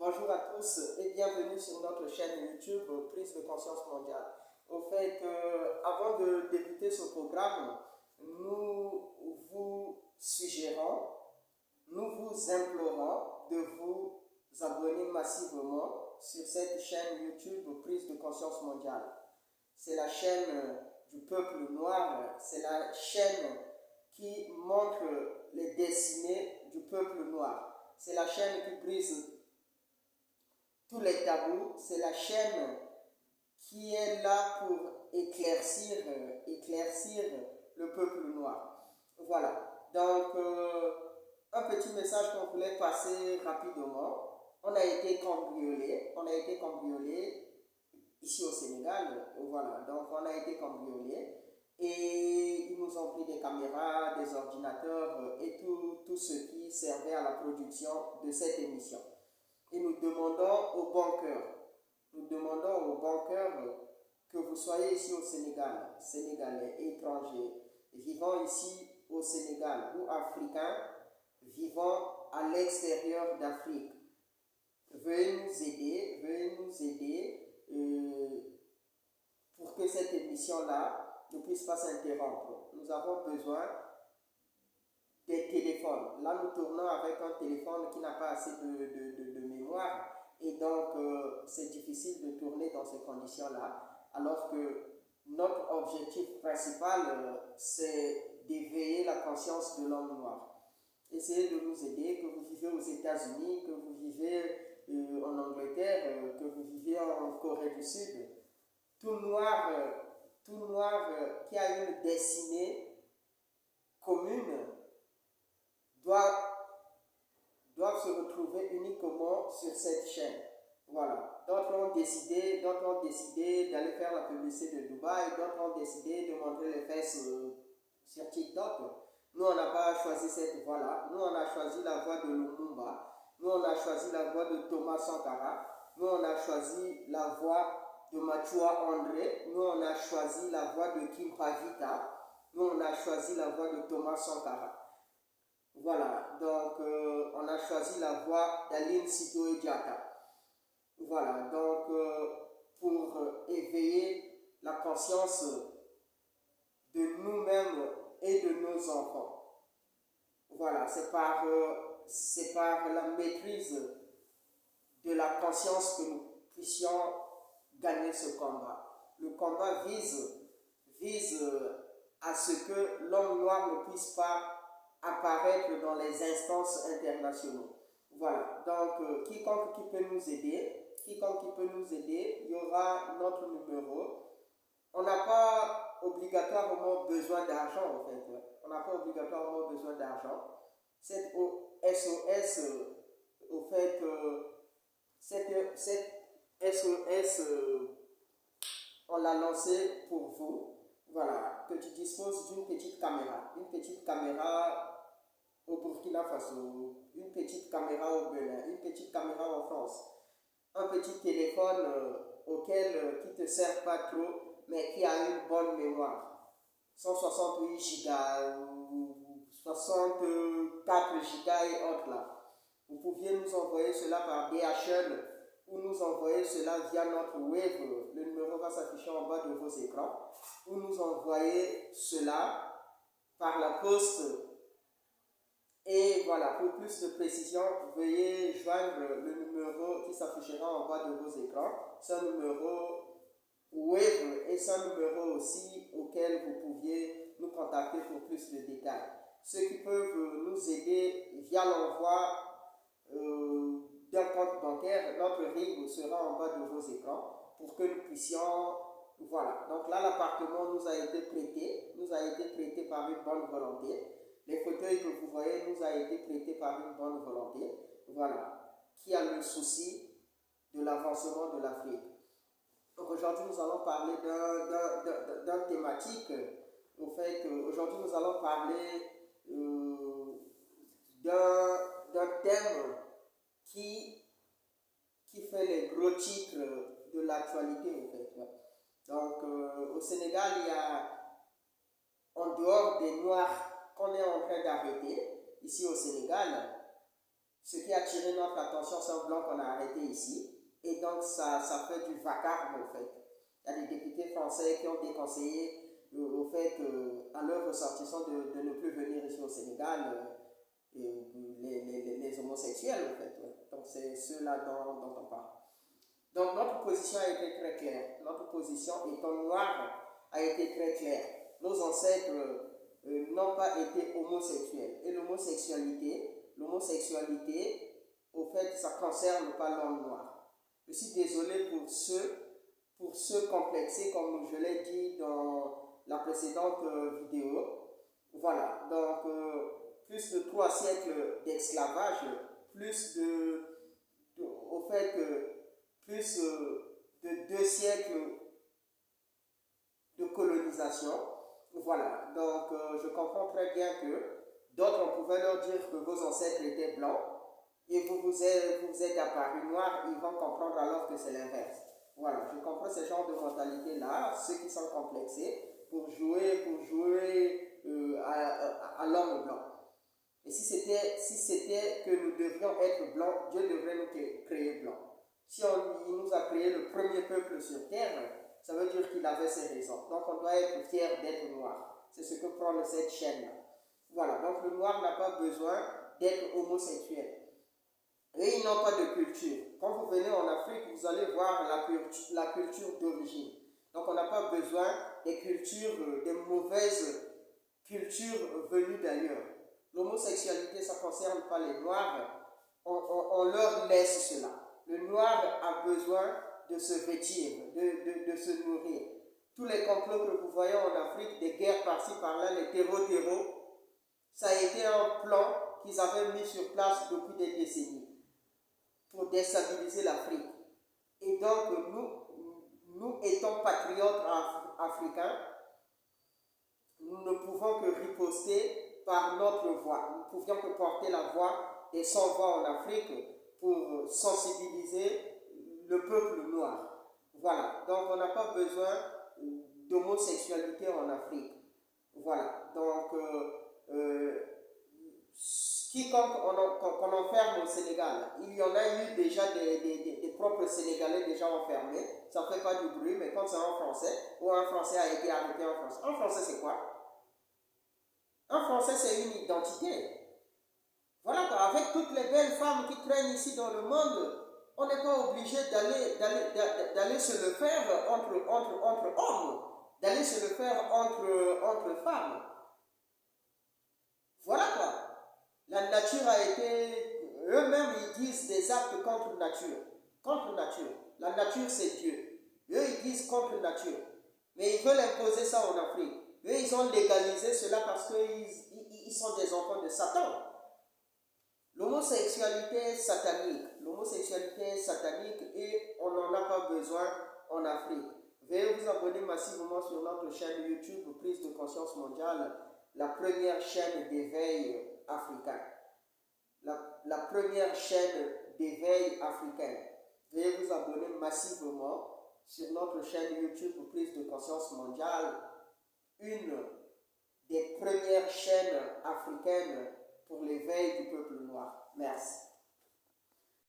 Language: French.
Bonjour à tous et bienvenue sur notre chaîne YouTube Prise de conscience mondiale. Au fait, avant de débuter ce programme, nous vous suggérons, nous vous implorons de vous abonner massivement sur cette chaîne YouTube Prise de conscience mondiale. C'est la chaîne du peuple noir, c'est la chaîne qui montre les destinées du peuple noir. C'est la chaîne qui brise tous les tabous, c'est la chaîne qui est là pour éclaircir le peuple noir. Voilà, donc un petit message qu'on voulait passer rapidement. On a été cambriolé ici au Sénégal, voilà, donc on a été cambriolé et ils nous ont pris des caméras, des ordinateurs et tout ce qui servait à la production de cette émission. Et nous demandons au bon cœur que vous soyez ici au Sénégal, Sénégalais, étrangers, vivant ici au Sénégal ou africains, vivant à l'extérieur d'Afrique. Veuillez nous aider pour que cette émission-là ne puisse pas s'interrompre. Nous avons besoin des téléphones. Là, nous tournons avec un téléphone qui n'a pas assez de mémoire et donc c'est difficile de tourner dans ces conditions-là, alors que notre objectif principal, c'est d'éveiller la conscience de l'homme noir. Essayez de nous aider, que vous vivez aux États-Unis, que vous vivez en Angleterre, que vous vivez en Corée du Sud. Tout noir qui a une destinée commune doivent se retrouver uniquement sur cette chaîne. Voilà. D'autres ont décidé d'aller faire la publicité de Dubaï, d'autres ont décidé de montrer les fesses sur TikTok. Nous, on n'a pas choisi cette voie-là. Nous, on a choisi la voie de Lumumba. Nous, on a choisi la voie de Thomas Sankara. Nous, on a choisi la voie de Machoua André. Nous, on a choisi la voie de Kim Pavita. Nous, on a choisi la voie de Thomas Sankara. Voilà, donc on a choisi la voie d'Aline Sitoé Diatta. Voilà, donc pour éveiller la conscience de nous-mêmes et de nos enfants. Voilà, c'est par la maîtrise de la conscience que nous puissions gagner ce combat. Le combat vise à ce que l'homme noir ne puisse pas apparaître dans les instances internationaux. Voilà, donc quiconque qui peut nous aider, il y aura notre numéro. On n'a pas obligatoirement besoin d'argent en fait. On n'a pas obligatoirement besoin d'argent. Cette SOS, au fait, cette SOS, on l'a lancée pour vous. Voilà, que tu disposes d'une petite caméra au Burkina Faso, une petite caméra au Bénin, une petite caméra en France, un petit téléphone qui ne te sert pas trop, mais qui a une bonne mémoire. 168 Go ou 64 Go et autres là. Vous pouviez nous envoyer cela par DHL ou nous envoyer cela via notre web. Le numéro va s'afficher en bas de vos écrans. Ou nous envoyer cela par la poste. Et voilà, pour plus de précision, veuillez joindre le numéro qui s'affichera en bas de vos écrans. C'est un numéro web et c'est un numéro aussi auquel vous pouviez nous contacter pour plus de détails. Ceux qui peuvent nous aider via l'envoi d'un compte bancaire, notre RIB sera en bas de vos écrans pour que nous puissions, voilà. Donc là, l'appartement nous a été prêté par une bonne volonté. Les fauteuils que vous voyez nous a été prêtés par une bonne volonté, voilà, qui a le souci de l'avancement de l'Afrique. Donc aujourd'hui, nous allons parler d'un thématique. Au fait, aujourd'hui, nous allons parler d'un thème qui fait les gros titres de l'actualité, au fait. Donc, au Sénégal, il y a, en dehors des Noirs qu'on est en train d'arrêter, ici au Sénégal, Ce qui a attiré notre attention, c'est un blanc qu'on a arrêté ici. Et donc, ça fait du vacarme, en fait. Il y a des députés français qui ont déconseillé au fait à leurs ressortissants de ne plus venir ici au Sénégal, les homosexuels, en fait. Ouais. Donc, c'est ceux-là dont on parle. Donc, notre position a été très claire. Notre position, étant noire, a été très claire. Nos ancêtres n'ont pas été homosexuels. Et l'homosexualité, au fait, ça ne concerne pas l'homme noir. Je suis désolé pour ceux complexés, comme je l'ai dit dans la précédente vidéo. Voilà, donc plus de 3 siècles d'esclavage, plus au fait, plus de 2 siècles de colonisation. Voilà, donc je comprends très bien que d'autres, on pouvait leur dire que vos ancêtres étaient blancs et vous êtes apparus noirs, ils vont comprendre alors que c'est l'inverse. Voilà, je comprends ce genre de mentalité-là, ceux qui sont complexés pour jouer à l'homme blanc. Et si c'était que nous devions être blancs, Dieu devrait nous créer blancs. Si il nous a créé le premier peuple sur terre, ça veut dire qu'il avait ses raisons. Donc on doit être fier d'être noir. C'est ce que prend cette chaîne-là. Voilà, donc le noir n'a pas besoin d'être homosexuel. Et ils n'ont pas de culture. Quand vous venez en Afrique, vous allez voir la culture d'origine. Donc on n'a pas besoin des cultures, des mauvaises cultures venues d'ailleurs. L'homosexualité, ça ne concerne pas les noirs. On leur laisse cela. Le noir a besoin de se vêtir, de se nourrir. Tous les complots que vous voyez en Afrique, des guerres par-ci par-là, les terreaux, ça a été un plan qu'ils avaient mis sur place depuis des décennies pour déstabiliser l'Afrique. Et donc, nous étant patriotes africains, nous ne pouvons que riposter par notre voix. Nous ne pouvions que porter la voix des sans-voix en Afrique pour sensibiliser le peuple noir. Voilà, donc on n'a pas besoin d'homosexualité en Afrique. Voilà, donc quiconque qu'on enferme au Sénégal, il y en a eu déjà des propres Sénégalais déjà enfermés, ça ne fait pas du bruit, mais quand c'est un Français, ou un Français a été arrêté en France. Un Français c'est quoi? Un Français c'est une identité. Voilà quoi, avec toutes les belles femmes qui traînent ici dans le monde, on n'est pas obligé d'aller se le faire entre hommes, d'aller se le faire entre femmes. Voilà quoi. La nature a été, eux-mêmes ils disent des actes contre nature. Contre nature. La nature c'est Dieu. Eux ils disent contre nature. Mais ils veulent imposer ça en Afrique. Eux ils ont légalisé cela parce qu'ils sont des enfants de Satan. L'homosexualité est satanique. L'homosexualité est satanique et on n'en a pas besoin en Afrique. Veuillez vous abonner massivement sur notre chaîne YouTube Prise de Conscience Mondiale, la première chaîne d'éveil africain. La première chaîne d'éveil africaine. Veuillez vous abonner massivement sur notre chaîne YouTube Prise de Conscience Mondiale, une des premières chaînes africaines pour l'éveil du peuple noir. Merci.